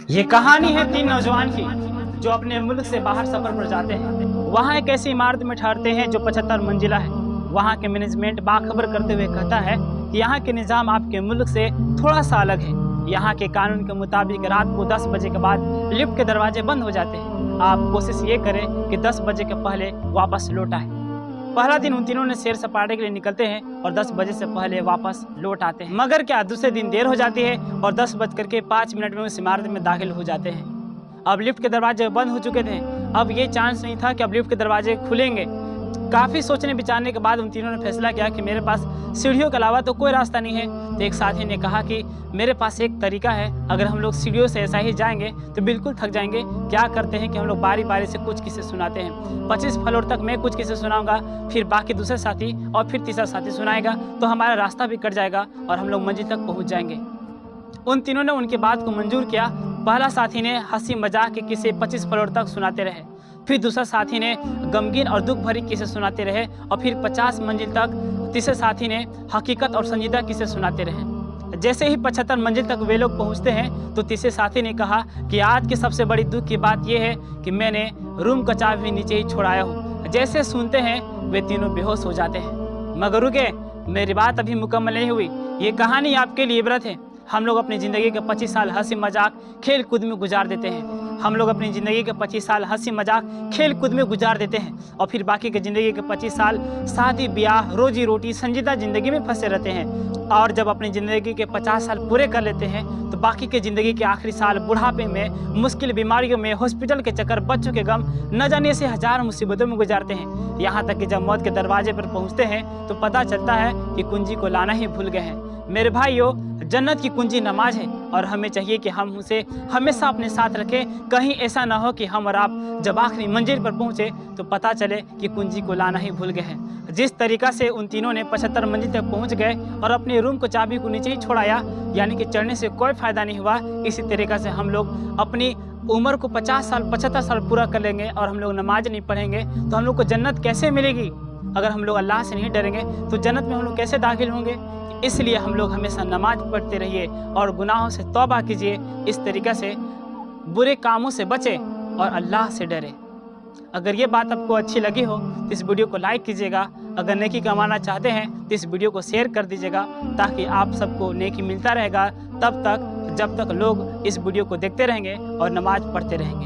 ये कहानी है तीन नौजवान की जो अपने मुल्क से बाहर सफर पर जाते हैं। वहाँ एक ऐसी इमारत में ठहरते हैं जो 75 मंजिला है। वहाँ के मैनेजमेंट बाखबर करते हुए कहता है कि यहाँ के निज़ाम आपके मुल्क से थोड़ा सा अलग है। यहाँ के कानून के मुताबिक रात को 10 बजे के बाद लिफ्ट के दरवाजे बंद हो जाते हैं। आप कोशिश ये करें कि 10 बजे के पहले वापस लौट आए। पहला दिन उन तीनों ने सैर सपाटे के लिए निकलते हैं और 10 बजे से पहले वापस लौट आते हैं। मगर क्या दूसरे दिन देर हो जाती है और 10:05 में उस इमारत में दाखिल हो जाते हैं। अब लिफ्ट के दरवाजे बंद हो चुके थे। अब ये चांस नहीं था कि अब लिफ्ट के दरवाजे खुलेंगे। काफ़ी सोचने विचारने के बाद उन तीनों ने फैसला किया कि मेरे पास सीढ़ियों के अलावा तो कोई रास्ता नहीं है। तो एक साथी ने कहा कि मेरे पास एक तरीका है, अगर हम लोग सीढ़ियों से ऐसा ही जाएंगे तो बिल्कुल थक जाएंगे। क्या करते हैं कि हम लोग बारी बारी से कुछ किस्से सुनाते हैं। 25 फ्लोर तक मैं कुछ किस्से सुनाऊंगा, फिर बाकी दूसरे साथी और फिर तीसरा साथी सुनाएगा, तो हमारा रास्ता भी कट जाएगा और हम लोग मंजिल तक पहुँच जाएंगे। उन तीनों ने उनकी बात को मंजूर किया। पहला साथी ने हंसी मजाक के किस्से 25 फ्लोर तक सुनाते रहे, फिर दूसरा साथी ने गमगीन और दुख भरी किस्से सुनाते रहे और फिर 50 मंजिल तक तीसरे साथी ने हकीकत और संजीदा किस्से सुनाते रहे। जैसे ही 75 मंजिल तक वे लोग पहुंचते हैं तो तीसरे साथी ने कहा कि आज की सबसे बड़ी दुख की बात यह है कि मैंने रूम का चाबी नीचे ही छोड़ाया हूँ। जैसे सुनते हैं वे तीनों बेहोश हो जाते हैं। मगर रुके, मेरी बात अभी मुकम्मल नहीं हुई। ये कहानी आपके लिए इबरत है। हम लोग अपनी ज़िंदगी के 25 साल हंसी मजाक खेल कूद में गुजार देते हैं। हम लोग अपनी ज़िंदगी के 25 साल हंसी मजाक खेल कूद में गुजार देते हैं और फिर बाकी के ज़िंदगी के 25 साल शादी ब्याह रोजी रोटी संजीदा ज़िंदगी में फंसे रहते हैं। और जब अपनी ज़िंदगी के 50 साल पूरे कर लेते हैं तो बाकी के ज़िंदगी के आखिरी साल बुढ़ापे में, मुश्किल बीमारियों में, हॉस्पिटल के चक्कर, बच्चों के गम, न जाने से हजार मुसीबतों में गुजारते हैं। यहाँ तक कि जब मौत के दरवाजे पर पहुँचते हैं तो पता चलता है कि कुंजी को लाना ही भूल गए हैं। मेरे भाइयों, जन्नत की कुंजी नमाज है और हमें चाहिए कि हम उसे हमेशा अपने साथ रखें। कहीं ऐसा ना हो कि हम और आप जब आखिरी मंजिल पर पहुंचे तो पता चले कि कुंजी को लाना ही भूल गए हैं। जिस तरीका से उन तीनों ने 75 मंजिल तक पहुंच गए और अपने रूम को चाबी को नीचे ही छोड़ाया, यानी कि चढ़ने से कोई फ़ायदा नहीं हुआ, इसी तरीक़ा से हम लोग अपनी उम्र को 50 साल 75 साल पूरा कर लेंगे और हम लोग नमाज नहीं पढ़ेंगे तो हम लोग को जन्नत कैसे मिलेगी? अगर हम लोग अल्लाह से नहीं डरेंगे तो जन्नत में हम लोग कैसे दाखिल होंगे? इसलिए हम लोग हमेशा नमाज पढ़ते रहिए और गुनाहों से तौबा कीजिए। इस तरीक़े से बुरे कामों से बचें और अल्लाह से डरें। अगर ये बात आपको अच्छी लगी हो तो इस वीडियो को लाइक कीजिएगा। अगर नेकी कमाना चाहते हैं तो इस वीडियो को शेयर कर दीजिएगा ताकि आप सबको नेकी मिलता रहेगा तब तक जब तक लोग इस वीडियो को देखते रहेंगे और नमाज पढ़ते रहेंगे।